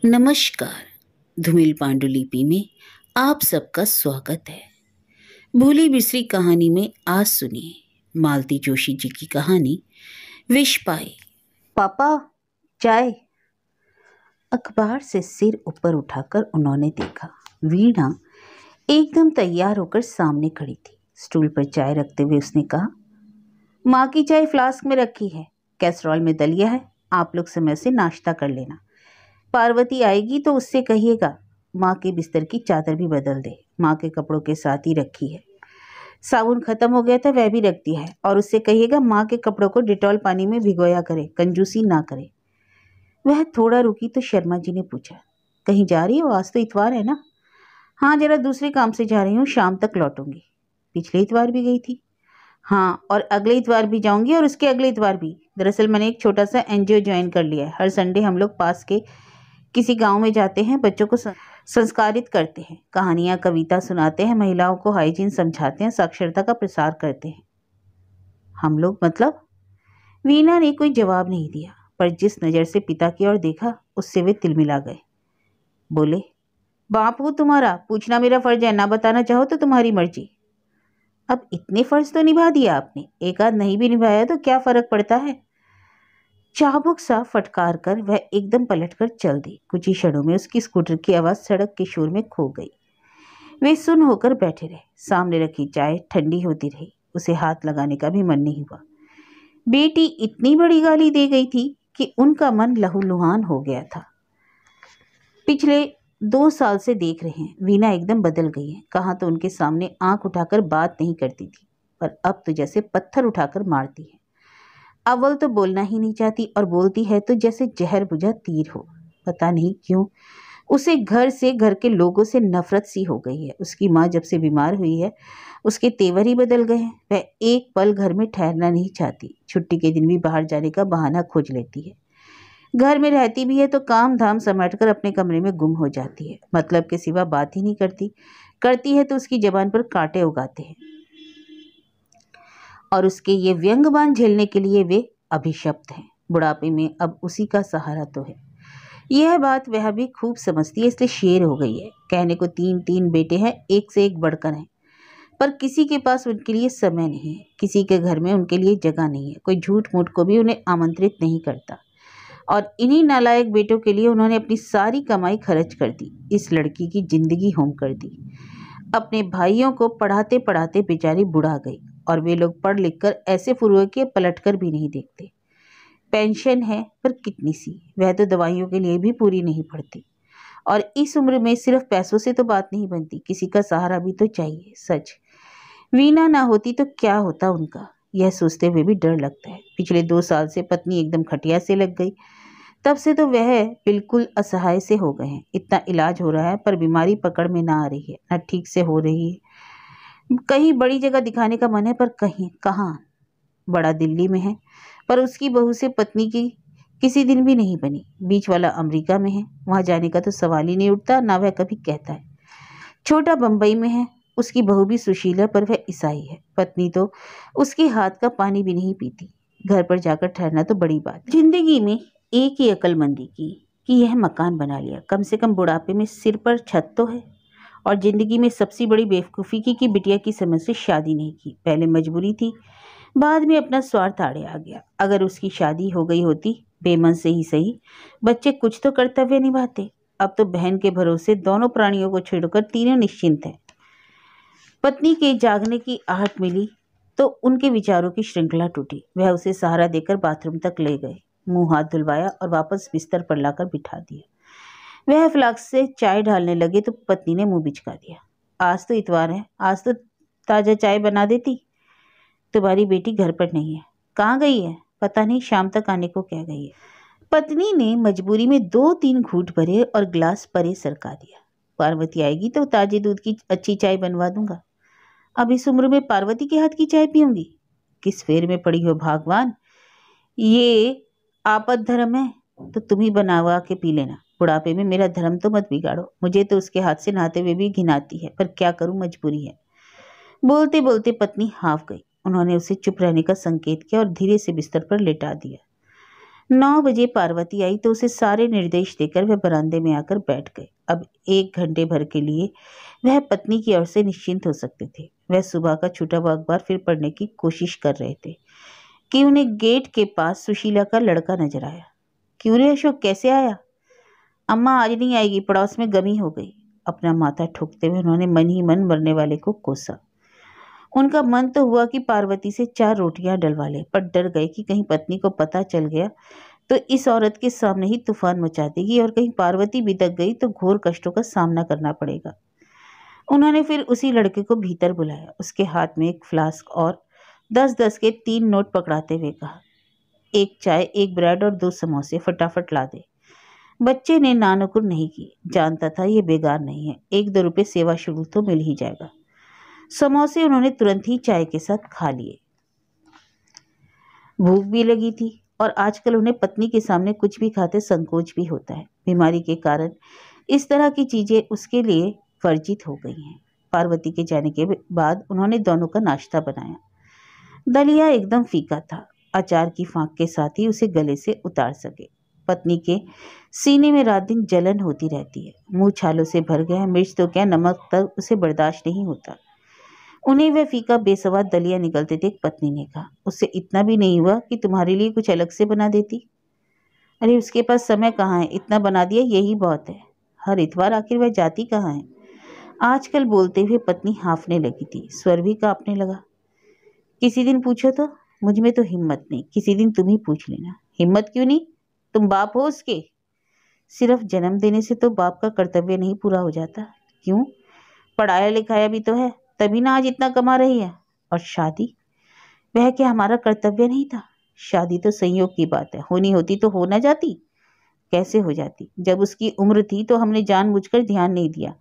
नमस्कार। धूमिल पांडुलिपि में आप सबका स्वागत है। भूली बिसरी कहानी में आज सुनिए मालती जोशी जी की कहानी विष पाई। पापा, चाय। अखबार से सिर ऊपर उठाकर उन्होंने देखा। वीणा एकदम तैयार होकर सामने खड़ी थी। स्टूल पर चाय रखते हुए उसने कहा, माँ की चाय फ्लास्क में रखी है, कैसरोल में दलिया है, आप लोग समय से नाश्ता कर लेना। पार्वती आएगी तो उससे कहिएगा माँ के बिस्तर की चादर भी बदल दे, माँ के कपड़ों के साथ ही रखी है। साबुन खत्म हो गया था, वह भी रख दिया है। और उससे कहिएगा माँ के कपड़ों को डिटॉल पानी में भिगोया करे, कंजूसी ना करे। वह थोड़ा रुकी तो शर्मा जी ने पूछा, कहीं जा रही हो? आज तो इतवार है ना? हाँ, जरा दूसरे काम से जा रही हूँ, शाम तक लौटूंगी। पिछले इतवार भी गई थी? हाँ, और अगले इतवार भी जाऊंगी और उसके अगले इतवार भी। दरअसल मैंने एक छोटा सा एनजीओ ज्वाइन कर लिया है। हर संडे हम लोग पास के किसी गांव में जाते हैं, बच्चों को संस्कारित करते हैं, कहानियां कविता सुनाते हैं, महिलाओं को हाइजीन समझाते हैं, साक्षरता का प्रसार करते हैं। हम लोग मतलब? वीणा ने कोई जवाब नहीं दिया, पर जिस नज़र से पिता की ओर देखा उससे वे तिलमिला गए। बोले, बाप हूँ तुम्हारा, पूछना मेरा फर्ज है, ना बताना चाहो तो तुम्हारी मर्जी। अब इतने फर्ज तो निभा दिया आपने, एक आध नहीं भी निभाया तो क्या फर्क पड़ता है? चाबुक सा फटकार कर वह एकदम पलटकर चल दी। कुछ ही क्षणों में उसकी स्कूटर की आवाज़ सड़क के शोर में खो गई। वे सुन होकर बैठे रहे। सामने रखी चाय ठंडी होती रही। उसे हाथ लगाने का भी मन नहीं हुआ। बेटी इतनी बड़ी गाली दे गई थी कि उनका मन लहूलुहान हो गया था। पिछले 2 साल से देख रहे हैं, वीणा एकदम बदल गई है। कहाँ तो उनके सामने आंख उठाकर बात नहीं करती थी, पर अब तो जैसे पत्थर उठाकर मारती है। अव्वल तो बोलना ही नहीं चाहती, और बोलती है तो जैसे जहर बुझा तीर हो। पता नहीं क्यों उसे घर से, घर के लोगों से नफरत सी हो गई है। उसकी माँ जब से बीमार हुई है उसके तेवर ही बदल गए हैं। वह एक पल घर में ठहरना नहीं चाहती। छुट्टी के दिन भी बाहर जाने का बहाना खोज लेती है। घर में रहती भी है तो काम धाम समेटकर अपने कमरे में गुम हो जाती है। मतलब के सिवा बात ही नहीं करती, करती है तो उसकी जबान पर कांटे उगाते हैं। और उसके ये व्यंग्यबान झेलने के लिए वे अभिशप्त हैं। बुढ़ापे में अब उसी का सहारा तो है। यह बात वह भी खूब समझती है, इसलिए शेर हो गई है। कहने को 3 बेटे हैं, एक से एक बढ़कर हैं, पर किसी के पास उनके लिए समय नहीं है, किसी के घर में उनके लिए जगह नहीं है। कोई झूठ मूठ को भी उन्हें आमंत्रित नहीं करता। और इन्हीं नालायक बेटों के लिए उन्होंने अपनी सारी कमाई खर्च कर दी, इस लड़की की जिंदगी होम कर दी। अपने भाइयों को पढ़ाते पढ़ाते बेचारी बुढ़ा गई, और वे लोग पढ़ लिख कर ऐसे फुर्रे के पलट कर भी नहीं देखते। पेंशन है पर कितनी सी, वह तो दवाइयों के लिए भी पूरी नहीं पड़ती। और इस उम्र में सिर्फ पैसों से तो बात नहीं बनती, किसी का सहारा भी तो चाहिए। सच, वीणा ना होती तो क्या होता उनका, यह सोचते हुए भी डर लगता है। पिछले 2 साल से पत्नी एकदम खटिया से लग गई, तब से तो वह बिल्कुल असहाय से हो गए हैं। इतना इलाज हो रहा है पर बीमारी पकड़ में ना आ रही है, ना ठीक से हो रही है। कहीं बड़ी जगह दिखाने का मन है, पर कहीं कहाँ। बड़ा दिल्ली में है, पर उसकी बहू से पत्नी की किसी दिन भी नहीं बनी। बीच वाला अमेरिका में है, वहाँ जाने का तो सवाल ही नहीं उठता, ना वह कभी कहता है। छोटा बम्बई में है, उसकी बहू भी सुशीला, पर वह ईसाई है। पत्नी तो उसके हाथ का पानी भी नहीं पीती। घर पर जाकर ठहरना तो बड़ी बात है। जिंदगी में एक ही अक्लमंदी की कि यह मकान बना लिया, कम से कम बुढ़ापे में सिर पर छत तो है। और जिंदगी में सबसे बड़ी बेवकूफ़ी की कि बिटिया की समझ से शादी नहीं की। पहले मजबूरी थी, बाद में अपना स्वार्थ आड़े आ गया। अगर उसकी शादी हो गई होती, बेमन से ही सही, बच्चे कुछ तो कर्तव्य निभाते। अब तो बहन के भरोसे दोनों प्राणियों को छोड़कर तीनों निश्चिंत हैं। पत्नी के जागने की आहट मिली तो उनके विचारों की श्रृंखला टूटी। वह उसे सहारा देकर बाथरूम तक ले गए, मुंह हाथ धुलवाया और वापस बिस्तर पर लाकर बिठा दिया। वह फ्लास्क से चाय ढालने लगे तो पत्नी ने मुंह बिचका दिया। आज तो इतवार है, आज तो ताज़ा चाय बना देती। तुम्हारी बेटी घर पर नहीं है। कहाँ गई है? पता नहीं, शाम तक आने को कह गई है। पत्नी ने मजबूरी में 2-3 घूंट भरे और ग्लास परे सरका दिया। पार्वती आएगी तो ताजे दूध की अच्छी चाय बनवा दूंगा। अब इस उम्र में पार्वती के हाथ की चाय पीऊंगी? किस फेर में पड़ी हो भगवान। ये आपद धर्म है तो तुम ही बनवा के पी लेना। बुढ़ापे में मेरा धर्म तो मत बिगाड़ो। मुझे तो उसके हाथ से नहाते हुए भी घिन आती है, पर क्या करूं, मजबूरी है। बोलते बोलते पत्नी हाँफ गई। उन्होंने उसे चुप रहने का संकेत किया और धीरे से बिस्तर पर लेटा दिया। 9 बजे पार्वती आई तो उसे सारे निर्देश देकर वह बरामदे में आकर बैठ गए। अब 1 घंटे भर के लिए वह पत्नी की ओर से निश्चिंत हो सकते थे। वह सुबह का छूटा हुआ अखबार फिर पढ़ने की कोशिश कर रहे थे कि उन्हें गेट के पास सुशीला का लड़का नजर आया। क्यों रे अशोक, कैसे आया? अम्मा आज नहीं आएगी, पड़ोस में गमी हो गई। अपना माथा ठोकते हुए उन्होंने मन ही मन मरने वाले को कोसा। उनका मन तो हुआ कि पार्वती से 4 रोटियां डलवा ले, पर डर गए कि कहीं पत्नी को पता चल गया तो इस औरत के सामने ही तूफान मचा देगी और कहीं पार्वती बिदक गई तो घोर कष्टों का सामना करना पड़ेगा। उन्होंने फिर उसी लड़के को भीतर बुलाया। उसके हाथ में एक फ्लास्क और 10-10 के 3 नोट पकड़ाते हुए कहा, 1 चाय, 1 ब्रेड और 2 समोसे फटाफट ला दे। बच्चे ने नानुकुर नहीं की, जानता था ये बेगार नहीं है, 1-2 रुपये सेवा शुल्क तो मिल ही जाएगा। समोसे उन्होंने तुरंत ही चाय के साथ खा लिए। भूख भी लगी थी और आजकल उन्हें पत्नी के सामने कुछ भी खाते संकोच भी होता है। बीमारी के कारण इस तरह की चीजें उसके लिए वर्जित हो गई हैं। पार्वती के जाने के बाद उन्होंने दोनों का नाश्ता बनाया। दलिया एकदम फीका था, अचार की फांक के साथ ही उसे गले से उतार सके। पत्नी के सीने में रात दिन जलन होती रहती है, मुंह छालों से भर गया है, मिर्च तो क्या नमक तक उसे बर्दाश्त नहीं होता। उन्हें वह फीका बेसवाद दलिया निकलते देख पत्नी ने कहा, उससे इतना भी नहीं हुआ कि तुम्हारे लिए कुछ अलग से बना देती? अरे उसके पास समय कहाँ है, इतना बना दिया यही बहुत है। हर इतवार आखिर वह जाती कहाँ है? आजकल बोलते हुए पत्नी हांफने लगी थी, स्वर भी कांपने लगा। किसी दिन पूछो तो? मुझ में तो हिम्मत नहीं, किसी दिन तुम ही पूछ लेना। हिम्मत क्यों नहीं? तुम बाप हो उसके। सिर्फ जन्म देने से तो बाप का कर्तव्य नहीं पूरा हो जाता। क्यों? पढ़ाया लिखाया भी तो है, तभी ना आज इतना कमा रही है। और शादी, वह क्या हमारा कर्तव्य नहीं था? शादी तो संयोग की बात है, होनी होती तो हो ना जाती? कैसे हो जाती? जब उसकी उम्र थी तो हमने जानबूझकर ध्यान नहीं दिया,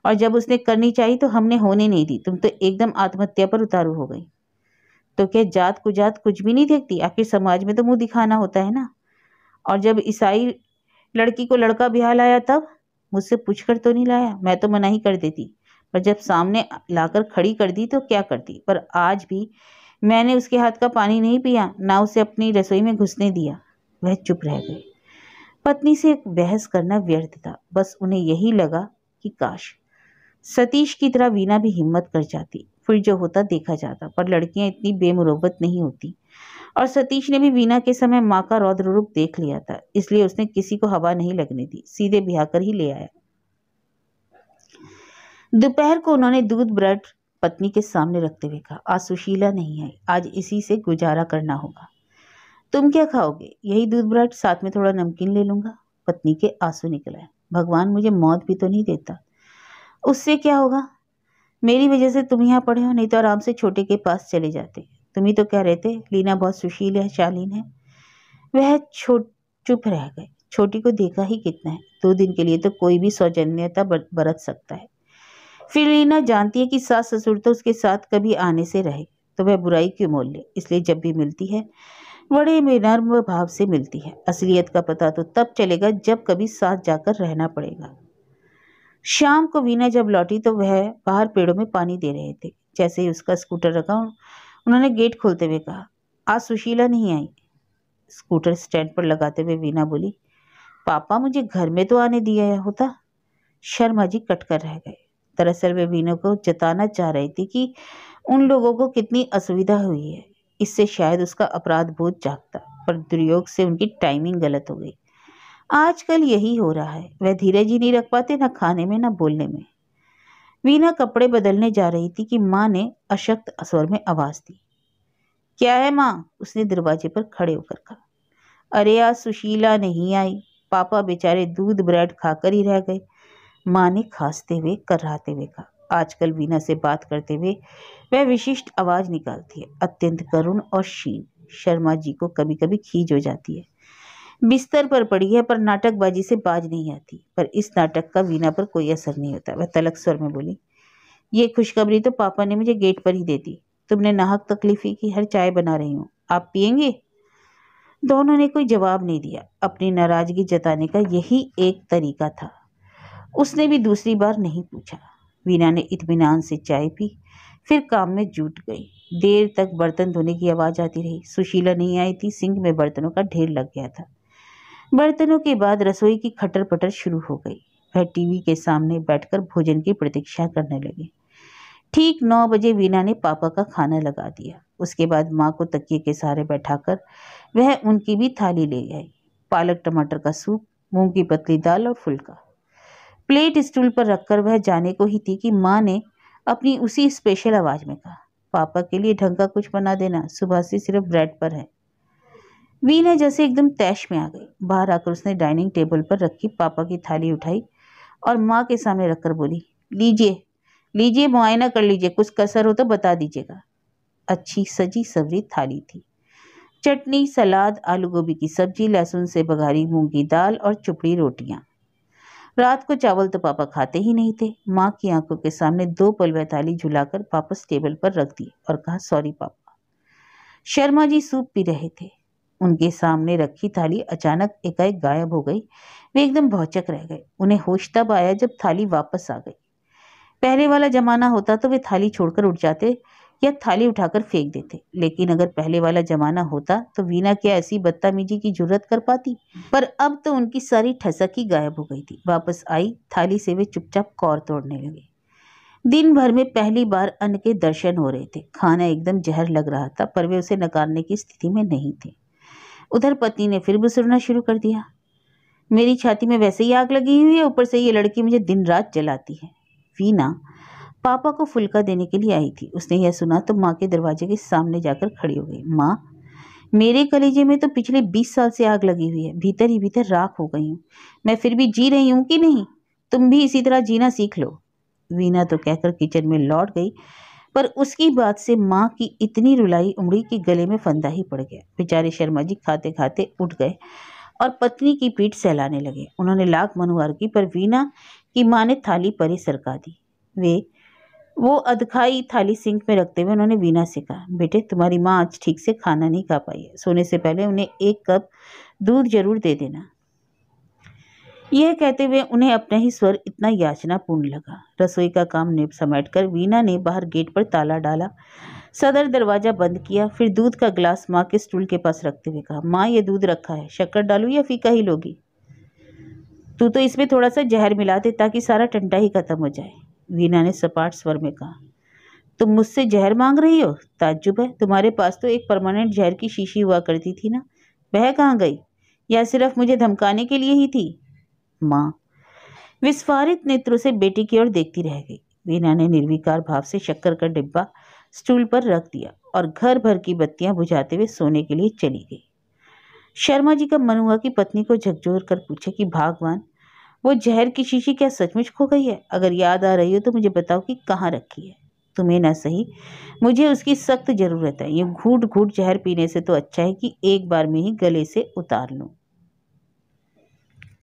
और जब उसने करनी चाहिए तो हमने होने नहीं दी। तुम तो एकदम आत्महत्या पर उतारू हो गई। तो क्या जात कुजात कुछ भी नहीं देखती? आखिर समाज में तो मुंह दिखाना होता है ना। और जब ईसाई लड़की को लड़का ब्याह लाया तब मुझसे पूछकर तो नहीं लाया, मैं तो मना ही कर देती, पर जब सामने लाकर खड़ी कर दी तो क्या करती। पर आज भी मैंने उसके हाथ का पानी नहीं पिया, ना उसे अपनी रसोई में घुसने दिया। वह चुप रह गए। पत्नी से बहस करना व्यर्थ था। बस उन्हें यही लगा कि काश सतीश की तरह वीना भी हिम्मत कर जाती, फिर जो होता देखा जाता। पर लड़कियां इतनी बेमुरव्वत नहीं होती, और सतीश ने भी वीना के समय माँ का रौद्र रूप देख लिया था, इसलिए उसने किसी को हवा नहीं लगने दी, सीधे ब्याह कर ही ले आया। दोपहर को उन्होंने दूध ब्रेड पत्नी के सामने रखते हुए कहा, आज सुशीला नहीं आई, आज इसी से गुजारा करना होगा। तुम क्या खाओगे? यही दूध ब्रेड, साथ में थोड़ा नमकीन ले लूंगा। पत्नी के आंसू निकल आए। भगवान मुझे मौत भी तो नहीं देता। उससे क्या होगा? मेरी वजह से तुम यहाँ पड़े हो, नहीं तो आराम से छोटे के पास चले जाते। तुम ही तो कह रहे थे लीना बहुत सुशील है, शालीन है। वह चुप रह गए। छोटी को देखा ही कितना है, 2 दिन के लिए तो कोई भी सौजन्यता बरत सकता है। फिर लीना जानती है कि सास ससुर तो उसके साथ कभी आने से रहे, तो वह बुराई क्यों मोल ले। इसलिए जब भी मिलती है बड़े बेनर्म भाव से मिलती है। असलियत का पता तो तब चलेगा जब कभी साथ जाकर रहना पड़ेगा। शाम को वीना जब लौटी तो वह बाहर पेड़ों में पानी दे रहे थे। जैसे ही उसका स्कूटर रखा, उन्होंने गेट खोलते हुए कहा, आज सुशीला नहीं आई। स्कूटर स्टैंड पर लगाते हुए वीना बोली, पापा मुझे घर में तो आने दिया होता। शर्मा जी कटकर रह गए। दरअसल वे वीना को जताना चाह रही थी कि उन लोगों को कितनी असुविधा हुई है। इससे शायद उसका अपराध बोध जागता, पर दुर्योग से उनकी टाइमिंग गलत हो गई। आजकल यही हो रहा है, वह धीरज ही नहीं रख पाते, ना खाने में ना बोलने में। वीना कपड़े बदलने जा रही थी कि माँ ने अशक्त स्वर में आवाज दी। क्या है माँ? उसने दरवाजे पर खड़े होकर कहा। अरे आज सुशीला नहीं आई, पापा बेचारे दूध ब्रेड खाकर ही रह गए। माँ ने खांसते हुए कराहते हुए कहा। आजकल वीना से बात करते हुए वह विशिष्ट आवाज निकालती है, अत्यंत करुण और क्षीण। शर्मा जी को कभी कभी खींच हो जाती है। बिस्तर पर पड़ी है, पर नाटकबाजी से बाज नहीं आती। पर इस नाटक का वीना पर कोई असर नहीं होता। वह तलक स्वर में बोली, ये खुशखबरी तो पापा ने मुझे गेट पर ही दे दी। तुमने नाहक तकलीफी की, हर चाय बना रही हूँ, आप पियेंगे? दोनों ने कोई जवाब नहीं दिया। अपनी नाराजगी जताने का यही एक तरीका था। उसने भी दूसरी बार नहीं पूछा। वीना ने इत्मीनान से चाय पी, फिर काम में जुट गई। देर तक बर्तन धोने की आवाज आती रही। सुशीला नहीं आई थी। सिंक में बर्तनों का ढेर लग गया था। बर्तनों के बाद रसोई की खटर पटर शुरू हो गई। वह टीवी के सामने बैठकर भोजन की प्रतीक्षा करने लगी। ठीक 9 बजे वीना ने पापा का खाना लगा दिया। उसके बाद माँ को तकिए के सहारे बैठाकर वह उनकी भी थाली ले गई। पालक टमाटर का सूप, मूंग की पतली दाल और फुल्का। प्लेट स्टूल पर रखकर वह जाने को ही थी कि माँ ने अपनी उसी स्पेशल आवाज में कहा, पापा के लिए ढंग का कुछ बना देना, सुबह से सिर्फ ब्रेड पर है। वीना जैसे एकदम तैश में आ गई। बाहर आकर उसने डाइनिंग टेबल पर रखी पापा की थाली उठाई और माँ के सामने रखकर बोली, लीजिए लीजिए, मुआयना कर लीजिए, कुछ कसर हो तो बता दीजिएगा। अच्छी सजी सवरी थाली थी। चटनी, सलाद, आलू गोभी की सब्जी, लहसुन से बघारी मूंग की दाल और चुपड़ी रोटियां। रात को चावल तो पापा खाते ही नहीं थे। माँ की आंखों के सामने 2 पल वह थाली झुलाकर वापस टेबल पर रख दी और कहा, सॉरी पापा। शर्मा जी सूप पी रहे थे। उनके सामने रखी थाली अचानक एकाएक गायब हो गई। वे एकदम भौचक रह गए। उन्हें होश तब आया जब थाली वापस आ गई। पहले वाला जमाना होता तो वे थाली छोड़कर उठ जाते या थाली उठाकर फेंक देते, लेकिन अगर पहले वाला जमाना होता तो वीना क्या ऐसी बदतमीजी की जुर्रत कर पाती। पर अब तो उनकी सारी ठसक ही गायब हो गई थी। वापस आई थाली से वे चुपचाप कौर तोड़ने लगे। दिन भर में पहली बार अन्न के दर्शन हो रहे थे। खाना एकदम जहर लग रहा था, पर वे उसे नकारने की स्थिति में नहीं थे। उधर पत्नी ने फिर बुसुरना शुरू कर दिया, मेरी छाती में वैसे ही आग लगी हुई है, ऊपर से ये लड़की मुझे दिन रात जलाती है। वीना पापा को फुल्का देने के लिए आई थी। उसने यह सुना तो माँ के दरवाजे के सामने जाकर खड़ी हो गई। माँ, मेरे कलेजे में तो पिछले 20 साल से आग लगी हुई है, भीतर ही भीतर राख हो गई हूँ। मैं फिर भी जी रही हूँ कि नहीं? तुम भी इसी तरह जीना सीख लो। वीना तो कहकर किचन में लौट गई, पर उसकी बात से माँ की इतनी रुलाई उमड़ी कि गले में फंदा ही पड़ गया। बेचारे शर्मा जी खाते खाते उठ गए और पत्नी की पीठ सहलाने लगे। उन्होंने लाख मनुहार की, पर वीना की माँ ने थाली परे सरका दी। वो अधखाई थाली सिंक में रखते हुए उन्होंने वीना से कहा, बेटे तुम्हारी माँ आज ठीक से खाना नहीं खा पाई है, सोने से पहले उन्हें 1 कप दूध जरूर दे देना। यह कहते हुए उन्हें अपना ही स्वर इतना याचनापूर्ण लगा। रसोई का काम समेटकर वीना ने बाहर गेट पर ताला डाला, सदर दरवाजा बंद किया, फिर दूध का गिलास माँ के स्टूल के पास रखते हुए कहा, माँ ये दूध रखा है, शक्कर डालूं या फीका ही लोगी? तू तो इसमें थोड़ा सा जहर मिला दे ताकि सारा टंटा ही खत्म हो जाए। वीना ने सपाट स्वर में कहा, तुम मुझसे जहर मांग रही हो? ताज्जुब है, तुम्हारे पास तो एक परमानेंट जहर की शीशी हुआ करती थी ना, वह कहाँ गई? या सिर्फ मुझे धमकाने के लिए ही थी? माँ विस्फारित नेत्रों से बेटी की ओर देखती रह गई। वीना ने निर्विकार भाव से शक्कर का डिब्बा स्टूल पर रख दिया और घर भर की बत्तियां बुझाते हुए सोने के लिए चली गई। शर्मा जी का मन हुआ कि पत्नी को झकझोर कर पूछे कि भगवान, वो जहर की शीशी क्या सचमुच खो गई है? अगर याद आ रही हो तो मुझे बताओ कि कहाँ रखी है। तुम्हें ना सही, मुझे उसकी सख्त जरूरत है। ये घूट घूट जहर पीने से तो अच्छा है कि एक बार में ही गले से उतार लूं।